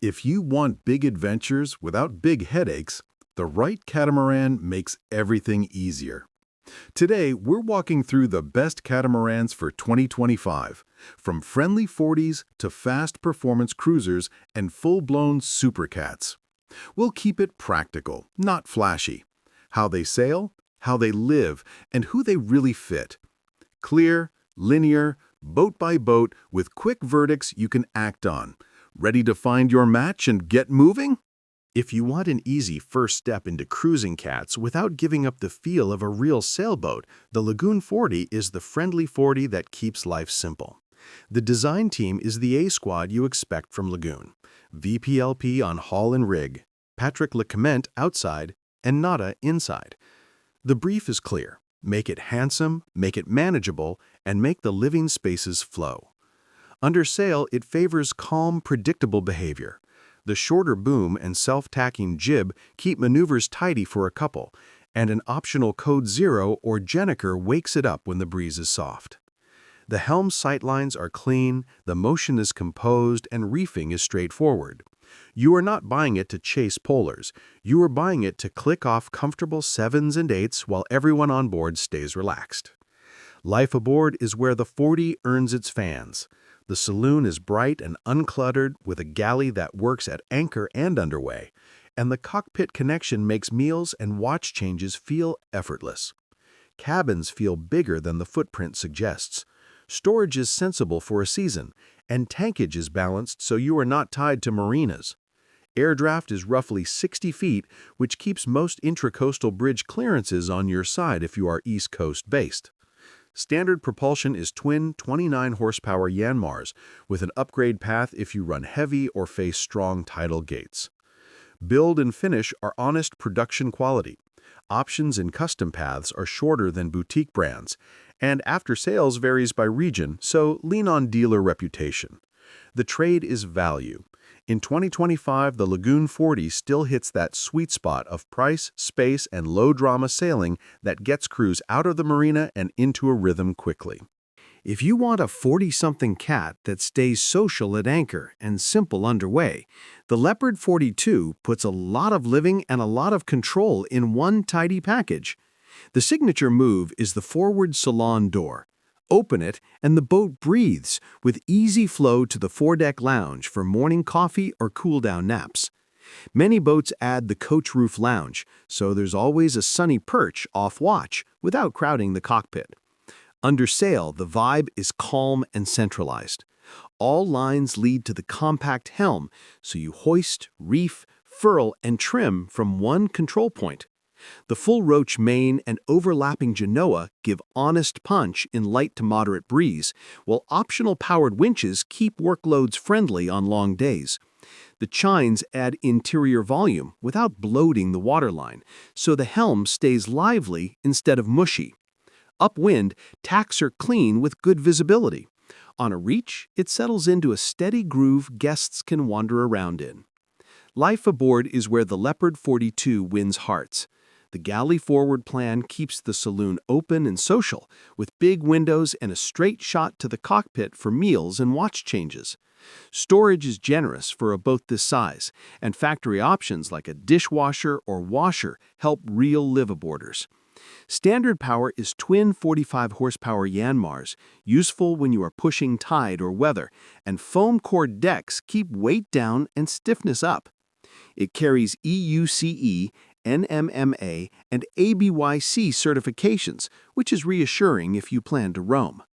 If you want big adventures without big headaches, the right catamaran makes everything easier. Today, we're walking through the best catamarans for 2025, from friendly 40s to fast performance cruisers and full-blown supercats. We'll keep it practical, not flashy. How they sail, how they live, and who they really fit. Clear, linear, boat by boat, with quick verdicts you can act on. Ready to find your match and get moving? If you want an easy first step into cruising cats without giving up the feel of a real sailboat, the Lagoon 40 is the friendly 40 that keeps life simple. The design team is the A-squad you expect from Lagoon. VPLP on hull and rig, Patrick LeClement outside, and Nauta inside. The brief is clear. Make it handsome, make it manageable, and make the living spaces flow. Under sail, it favors calm, predictable behavior. The shorter boom and self-tacking jib keep maneuvers tidy for a couple, and an optional Code 0 or Jenniker wakes it up when the breeze is soft. The helm sightlines are clean, the motion is composed, and reefing is straightforward. You are not buying it to chase polars. You are buying it to click off comfortable 7s and 8s while everyone on board stays relaxed. Liveaboard is where the 40 earns its fans. The saloon is bright and uncluttered with a galley that works at anchor and underway, and the cockpit connection makes meals and watch changes feel effortless. Cabins feel bigger than the footprint suggests. Storage is sensible for a season, and tankage is balanced so you are not tied to marinas. Air draft is roughly 60 feet, which keeps most intracoastal bridge clearances on your side if you are East Coast based. Standard propulsion is twin 29-horsepower Yanmars, with an upgrade path if you run heavy or face strong tidal gates. Build and finish are honest production quality. Options in custom paths are shorter than boutique brands, and after sales varies by region, so lean on dealer reputation. The trade is value. In 2025, the Lagoon 40 still hits that sweet spot of price, space, and low-drama sailing that gets crews out of the marina and into a rhythm quickly. If you want a 40-something cat that stays social at anchor and simple underway, the Leopard 42 puts a lot of living and a lot of control in one tidy package. The signature move is the forward salon door. Open it, and the boat breathes with easy flow to the foredeck lounge for morning coffee or cool-down naps. Many boats add the coachroof lounge, so there's always a sunny perch off watch without crowding the cockpit. Under sail, the vibe is calm and centralized. All lines lead to the compact helm, so you hoist, reef, furl, and trim from one control point. The full roach main and overlapping genoa give honest punch in light to moderate breeze, while optional powered winches keep workloads friendly on long days. The chines add interior volume without bloating the waterline, so the helm stays lively instead of mushy. Upwind, tacks are clean with good visibility. On a reach, it settles into a steady groove guests can wander around in. Liveaboard is where the Leopard 42 wins hearts. The galley forward plan keeps the saloon open and social, with big windows and a straight shot to the cockpit for meals and watch changes. Storage is generous for a boat this size, and factory options like a dishwasher or washer help real liveaboarders. Standard power is twin 45-horsepower Yanmars, useful when you are pushing tide or weather, and foam core decks keep weight down and stiffness up. It carries EUCE, NMMA, and ABYC certifications, which is reassuring if you plan to roam.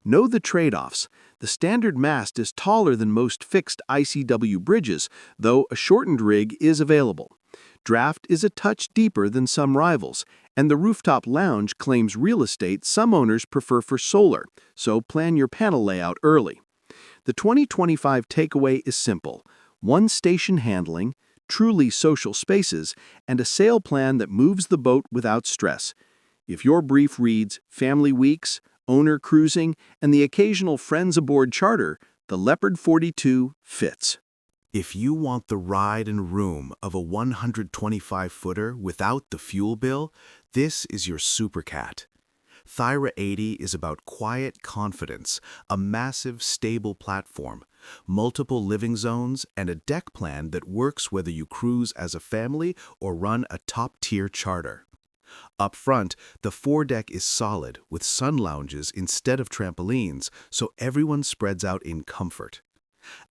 Know the trade-offs. The standard mast is taller than most fixed ICW bridges, though a shortened rig is available. Draft is a touch deeper than some rivals, and the rooftop lounge claims real estate some owners prefer for solar, so plan your panel layout early. The 2025 takeaway is simple: one station handling, truly social spaces, and a sail plan that moves the boat without stress. If your brief reads family weeks, owner cruising, and the occasional friends aboard charter, the Leopard 42 fits. If you want the ride and room of a 125-footer without the fuel bill, this is your supercat. Thira 80 is about quiet confidence, a massive, stable platform, multiple living zones, and a deck plan that works whether you cruise as a family or run a top-tier charter. Up front, the foredeck is solid, with sun lounges instead of trampolines, so everyone spreads out in comfort.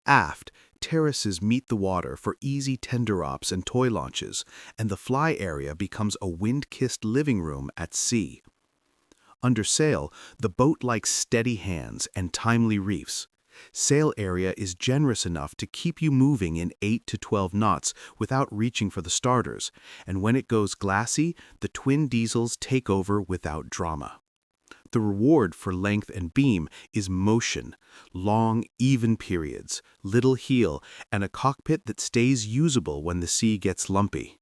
Aft, terraces meet the water for easy tender ops and toy launches, and the fly area becomes a wind-kissed living room at sea. Under sail, the boat likes steady hands and timely reefs. Sail area is generous enough to keep you moving in 8 to 12 knots without reaching for the starters, and when it goes glassy, the twin diesels take over without drama. The reward for length and beam is motion, long, even periods, little heel, and a cockpit that stays usable when the sea gets lumpy.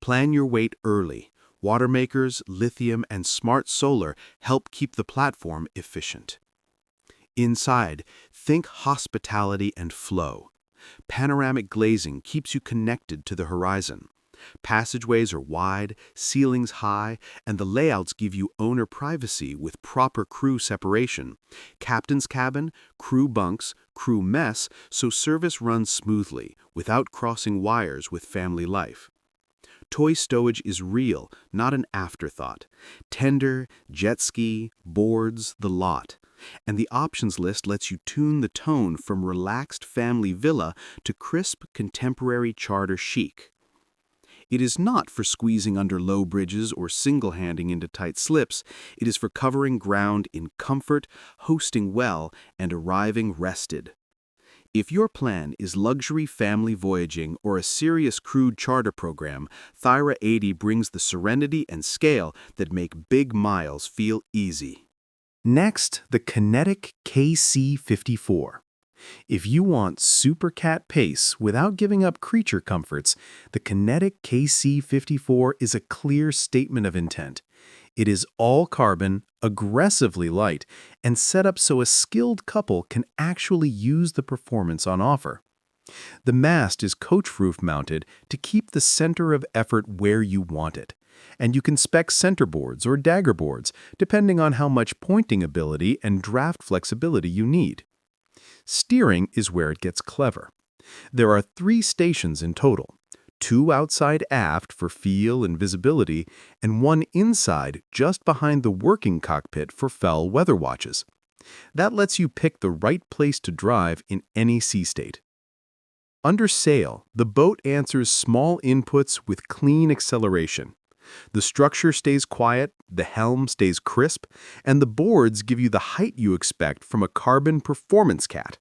Plan your weight early. Water makers, lithium, and smart solar help keep the platform efficient. Inside, think hospitality and flow. Panoramic glazing keeps you connected to the horizon. Passageways are wide, ceilings high, and the layouts give you owner privacy with proper crew separation. Captain's cabin, crew bunks, crew mess, so service runs smoothly, without crossing wires with family life. Toy stowage is real, not an afterthought. Tender, jet ski, boards, the lot. And the options list lets you tune the tone from relaxed family villa to crisp contemporary charter chic. It is not for squeezing under low bridges or single-handing into tight slips. It is for covering ground in comfort, hosting well, and arriving rested. If your plan is luxury family voyaging or a serious crude charter program, Thira 80 brings the serenity and scale that make big miles feel easy. Next, the Kinetic KC54. If you want super cat pace without giving up creature comforts, the Kinetic KC54 is a clear statement of intent. It is all carbon, aggressively light, and set up so a skilled couple can actually use the performance on offer. The mast is coachroof mounted to keep the center of effort where you want it, and you can spec centerboards or dagger boards depending on how much pointing ability and draft flexibility you need. Steering is where it gets clever. There are 3 stations in total, 2 outside aft for feel and visibility, and 1 inside just behind the working cockpit for foul weather watches. That lets you pick the right place to drive in any sea state. Under sail, the boat answers small inputs with clean acceleration. The structure stays quiet, the helm stays crisp, and the boards give you the height you expect from a carbon performance cat.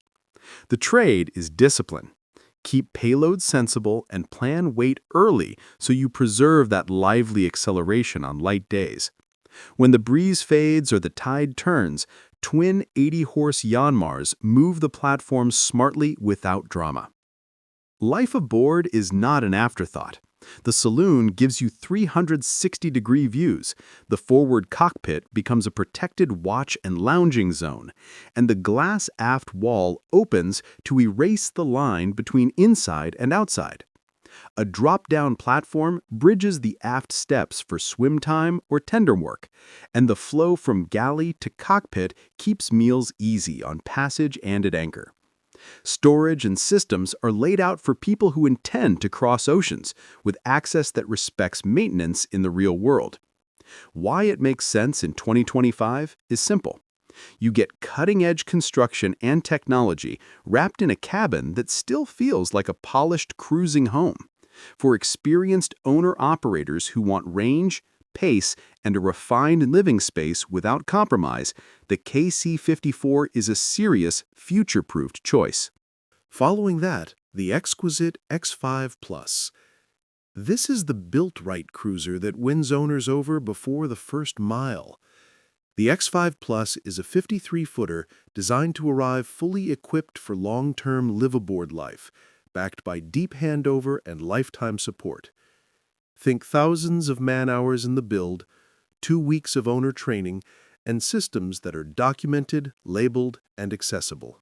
The trade is discipline. Keep payload sensible and plan weight early so you preserve that lively acceleration on light days. When the breeze fades or the tide turns, twin 80-horse Yanmars move the platform smartly without drama. Life aboard is not an afterthought. The saloon gives you 360-degree views, the forward cockpit becomes a protected watch and lounging zone, and the glass aft wall opens to erase the line between inside and outside. A drop-down platform bridges the aft steps for swim time or tender work, and the flow from galley to cockpit keeps meals easy on passage and at anchor. Storage and systems are laid out for people who intend to cross oceans, with access that respects maintenance in the real world. Why it makes sense in 2025 is simple. You get cutting-edge construction and technology wrapped in a cabin that still feels like a polished cruising home. For experienced owner-operators who want range, pace, and a refined living space without compromise, the KC54 is a serious, future-proofed choice. Following that, the Xquisite X5 Plus. This is the built-right cruiser that wins owners over before the first mile. The X5 Plus is a 53-footer designed to arrive fully equipped for long-term liveaboard life, backed by deep handover and lifetime support. Think thousands of man-hours in the build, 2 weeks of owner training, and systems that are documented, labeled, and accessible.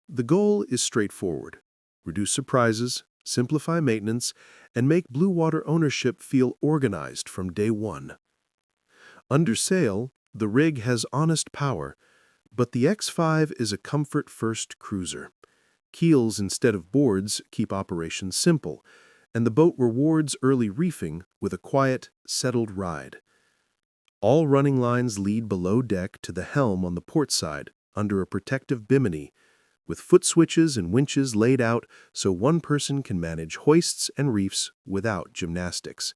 The goal is straightforward: reduce surprises, simplify maintenance, and make Bluewater ownership feel organized from day one. Under sail, the rig has honest power, but the X5 is a comfort-first cruiser. Keels instead of boards keep operations simple, and the boat rewards early reefing with a quiet, settled ride. All running lines lead below deck to the helm on the port side, under a protective bimini, with foot switches and winches laid out so one person can manage hoists and reefs without gymnastics.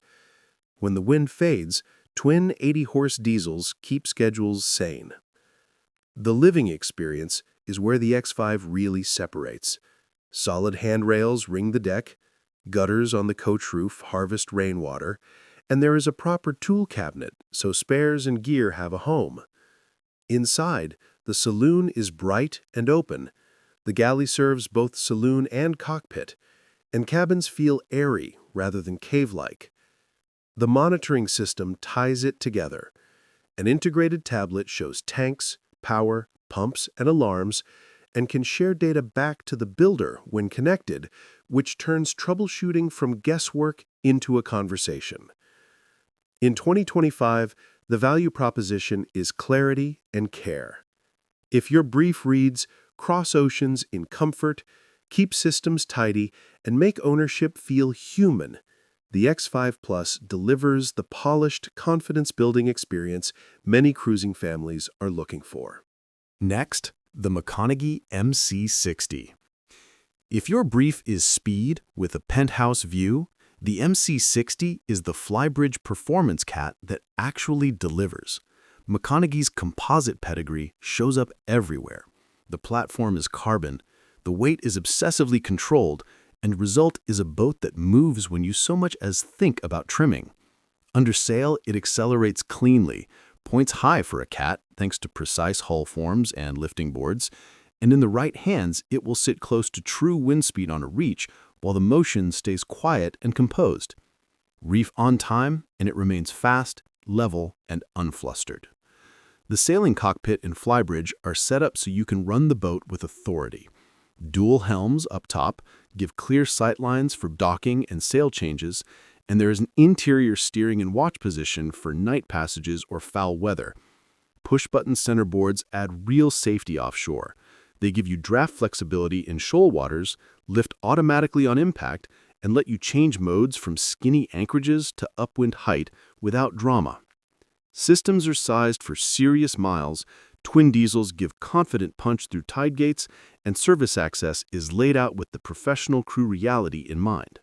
When the wind fades, twin 80-horse diesels keep schedules sane. The living experience is where the X5 really separates. Solid handrails ring the deck, gutters on the coach roof harvest rainwater, and there is a proper tool cabinet so spares and gear have a home. Inside, the saloon is bright and open. The galley serves both saloon and cockpit, and cabins feel airy rather than cave-like. The monitoring system ties it together. An integrated tablet shows tanks, power, pumps, and alarms, and can share data back to the builder when connected, which turns troubleshooting from guesswork into a conversation. In 2025, the value proposition is clarity and care. If your brief reads, "Cross oceans in comfort, keep systems tidy, and make ownership feel human," the X5 Plus delivers the polished, confidence-building experience many cruising families are looking for. Next, the McConaghy MC60. If your brief is speed with a penthouse view, the MC60 is the flybridge performance cat that actually delivers. McConaghy's composite pedigree shows up everywhere. The platform is carbon, the weight is obsessively controlled, and result is a boat that moves when you so much as think about trimming. Under sail, it accelerates cleanly, points high for a cat thanks to precise hull forms and lifting boards, and in the right hands, it will sit close to true wind speed on a reach while the motion stays quiet and composed. Reef on time, and it remains fast, level, and unflustered. The sailing cockpit and flybridge are set up so you can run the boat with authority. Dual helms up top give clear sightlines for docking and sail changes, and there is an interior steering and watch position for night passages or foul weather. Push-button centerboards add real safety offshore. They give you draft flexibility in shoal waters, lift automatically on impact, and let you change modes from skinny anchorages to upwind height without drama. Systems are sized for serious miles, twin diesels give confident punch through tide gates, and service access is laid out with the professional crew reality in mind.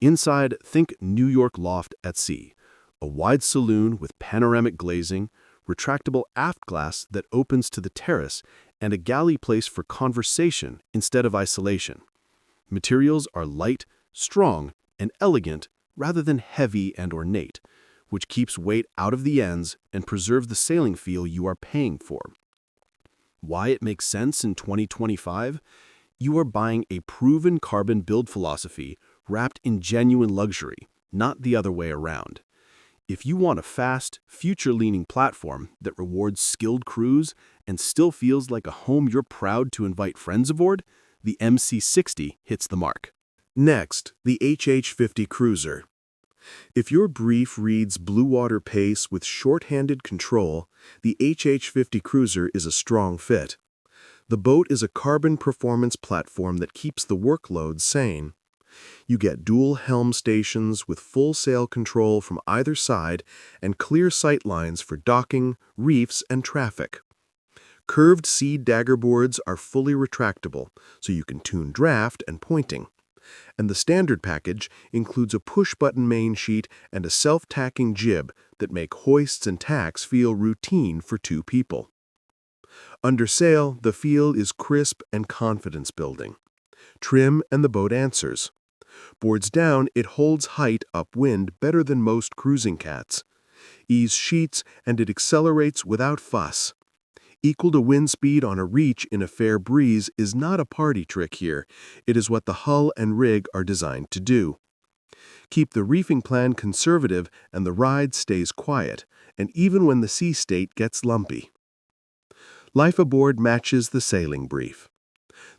Inside, think New York loft at sea, a wide saloon with panoramic glazing, retractable aft glass that opens to the terrace, and a galley place for conversation instead of isolation. Materials are light, strong, and elegant rather than heavy and ornate, which keeps weight out of the ends and preserves the sailing feel you are paying for. Why it makes sense in 2025? You are buying a proven carbon build philosophy wrapped in genuine luxury, not the other way around. If you want a fast, future-leaning platform that rewards skilled crews and still feels like a home you're proud to invite friends aboard, the MC60 hits the mark. Next, the HH50 Cruiser. If your brief reads Bluewater pace with short-handed control, the HH50 Cruiser is a strong fit. The boat is a carbon performance platform that keeps the workload sane. You get dual helm stations with full sail control from either side and clear sight lines for docking, reefs, and traffic. Curved seed dagger boards are fully retractable, so you can tune draft and pointing. And the standard package includes a push-button main sheet and a self-tacking jib that make hoists and tacks feel routine for two people. Under sail, the feel is crisp and confidence-building. Trim and the boat answers. Boards down, it holds height upwind better than most cruising cats. Ease sheets and it accelerates without fuss. Equal to wind speed on a reach in a fair breeze is not a party trick here. It is what the hull and rig are designed to do. Keep the reefing plan conservative and the ride stays quiet, and even when the sea state gets lumpy. Liveaboard matches the sailing brief.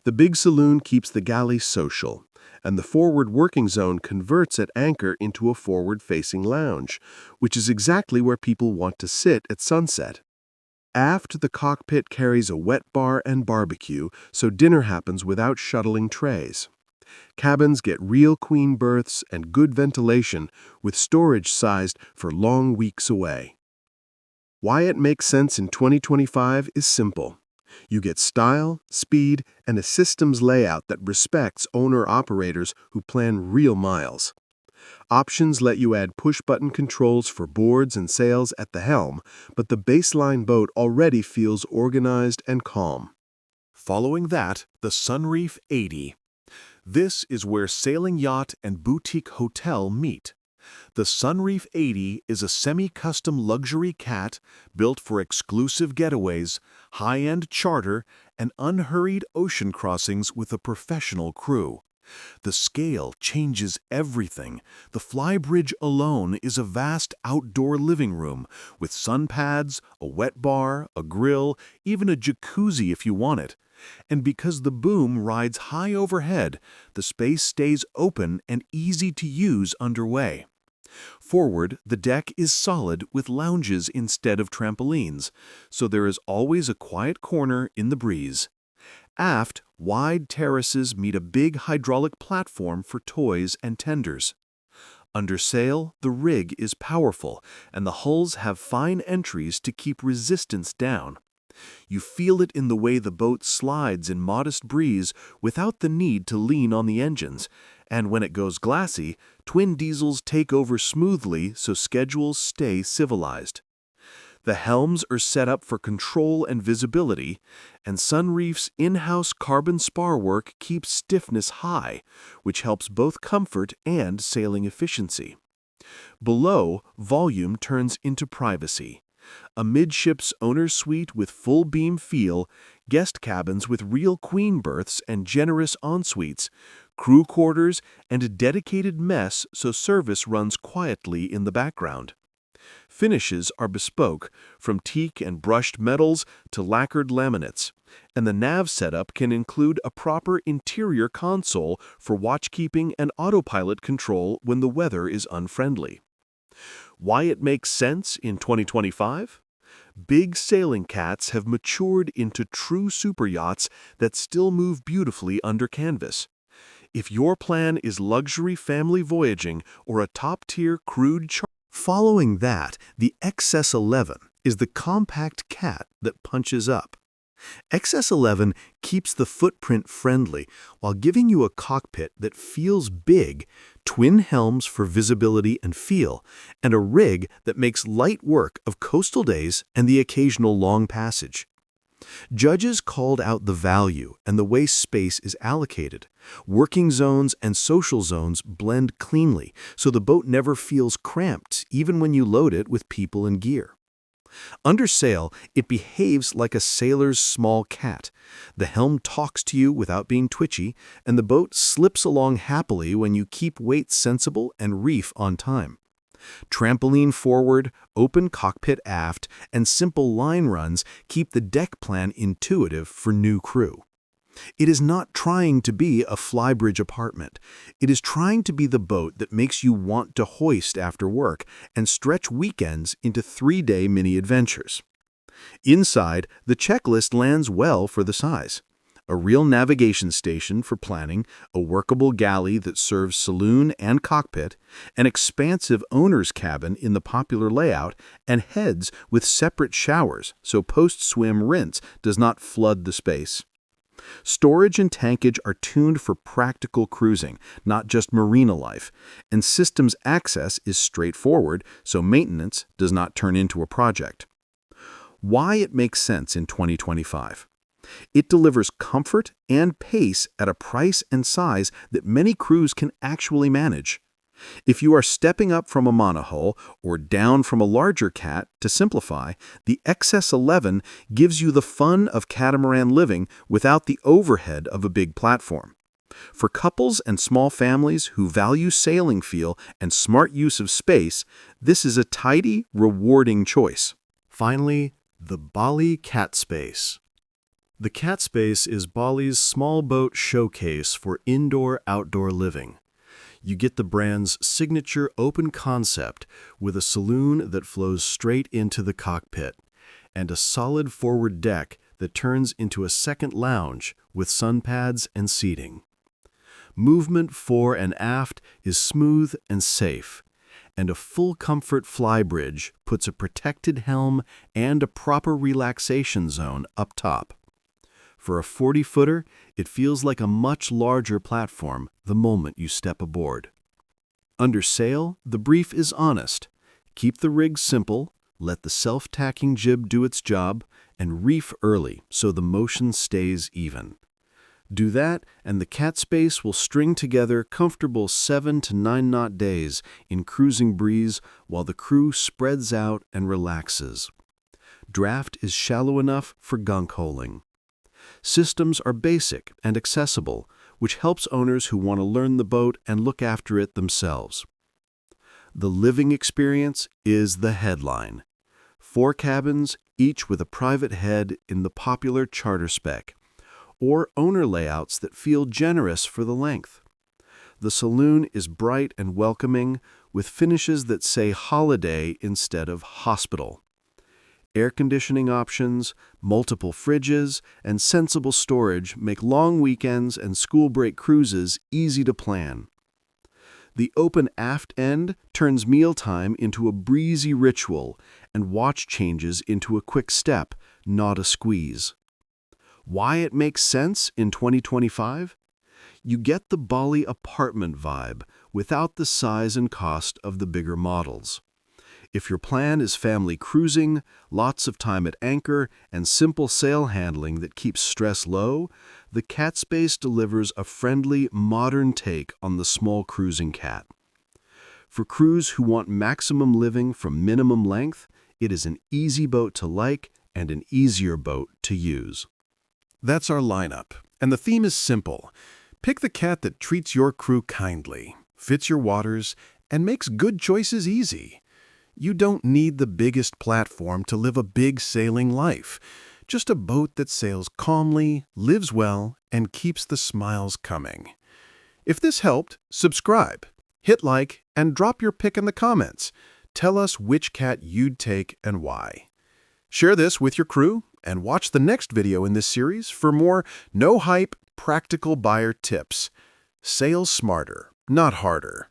The big saloon keeps the galley social, and the forward working zone converts at anchor into a forward-facing lounge, which is exactly where people want to sit at sunset. Aft, the cockpit carries a wet bar and barbecue, so dinner happens without shuttling trays. Cabins get real queen berths and good ventilation, with storage sized for long weeks away. Why it makes sense in 2025 is simple. You get style, speed, and a systems layout that respects owner-operators who plan real miles. Options let you add push-button controls for boards and sails at the helm, but the baseline boat already feels organized and calm. Following that, the Sunreef 80. This is where sailing yacht and boutique hotel meet. The Sunreef 80 is a semi-custom luxury cat built for exclusive getaways, high-end charter, and unhurried ocean crossings with a professional crew. The scale changes everything. The flybridge alone is a vast outdoor living room with sun pads, a wet bar, a grill, even a jacuzzi if you want it. And because the boom rides high overhead, the space stays open and easy to use underway. Forward, the deck is solid with lounges instead of trampolines, so there is always a quiet corner in the breeze. Aft, wide terraces meet a big hydraulic platform for toys and tenders. Under sail, the rig is powerful, and the hulls have fine entries to keep resistance down. You feel it in the way the boat slides in modest breeze without the need to lean on the engines, and when it goes glassy, twin diesels take over smoothly so schedules stay civilized. The helms are set up for control and visibility, and Sunreef's in-house carbon spar work keeps stiffness high, which helps both comfort and sailing efficiency. Below, volume turns into privacy. A midships owner's suite with full beam feel, guest cabins with real queen berths and generous ensuites, crew quarters, and a dedicated mess so service runs quietly in the background. Finishes are bespoke, from teak and brushed metals to lacquered laminates, and the nav setup can include a proper interior console for watchkeeping and autopilot control when the weather is unfriendly. Why it makes sense in 2025? Big sailing cats have matured into true superyachts that still move beautifully under canvas. If your plan is luxury family voyaging or a top-tier crewed charter, following that, the XS11 is the compact cat that punches up. XS11 keeps the footprint friendly while giving you a cockpit that feels big, twin helms for visibility and feel, and a rig that makes light work of coastal days and the occasional long passage. Judges called out the value and the way space is allocated. Working zones and social zones blend cleanly, so the boat never feels cramped even when you load it with people and gear. Under sail, it behaves like a sailor's small cat. The helm talks to you without being twitchy, and the boat slips along happily when you keep weight sensible and reef on time. Trampoline forward, open cockpit aft, and simple line runs keep the deck plan intuitive for new crew. It is not trying to be a flybridge apartment. It is trying to be the boat that makes you want to hoist after work and stretch weekends into 3-day mini-adventures. Inside, the checklist lands well for the size. A real navigation station for planning, a workable galley that serves saloon and cockpit, an expansive owner's cabin in the popular layout, and heads with separate showers so post-swim rinse does not flood the space. Storage and tankage are tuned for practical cruising, not just marina life, and systems access is straightforward so maintenance does not turn into a project. Why it makes sense in 2025? It delivers comfort and pace at a price and size that many crews can actually manage. If you are stepping up from a monohull or down from a larger cat to simplify, the XS11 gives you the fun of catamaran living without the overhead of a big platform. For couples and small families who value sailing feel and smart use of space, this is a tidy, rewarding choice. Finally, the BALI Catspace. The Catspace is BALI's small boat showcase for indoor-outdoor living. You get the brand's signature open concept with a saloon that flows straight into the cockpit, and a solid forward deck that turns into a second lounge with sun pads and seating. Movement fore and aft is smooth and safe, and a full comfort flybridge puts a protected helm and a proper relaxation zone up top. For a 40-footer, it feels like a much larger platform the moment you step aboard. Under sail, the brief is honest. Keep the rig simple, let the self-tacking jib do its job, and reef early so the motion stays even. Do that, and the Catspace will string together comfortable 7 to 9 knot days in cruising breeze while the crew spreads out and relaxes. Draft is shallow enough for gunk-holing. Systems are basic and accessible, which helps owners who want to learn the boat and look after it themselves. The living experience is the headline. 4 cabins, each with a private head in the popular charter spec, or owner layouts that feel generous for the length. The saloon is bright and welcoming, with finishes that say holiday instead of hospital. Air conditioning options, multiple fridges, and sensible storage make long weekends and school break cruises easy to plan. The open aft end turns mealtime into a breezy ritual and watch changes into a quick step, not a squeeze. Why it makes sense in 2025? You get the BALI apartment vibe without the size and cost of the bigger models. If your plan is family cruising, lots of time at anchor, and simple sail handling that keeps stress low, the Catspace delivers a friendly, modern take on the small cruising cat. For crews who want maximum living from minimum length, it is an easy boat to like and an easier boat to use. That's our lineup, and the theme is simple. Pick the cat that treats your crew kindly, fits your waters, and makes good choices easy. You don't need the biggest platform to live a big sailing life. Just a boat that sails calmly, lives well, and keeps the smiles coming. If this helped, subscribe, hit like, and drop your pick in the comments. Tell us which cat you'd take and why. Share this with your crew, and watch the next video in this series for more no-hype, practical buyer tips. Sail smarter, not harder.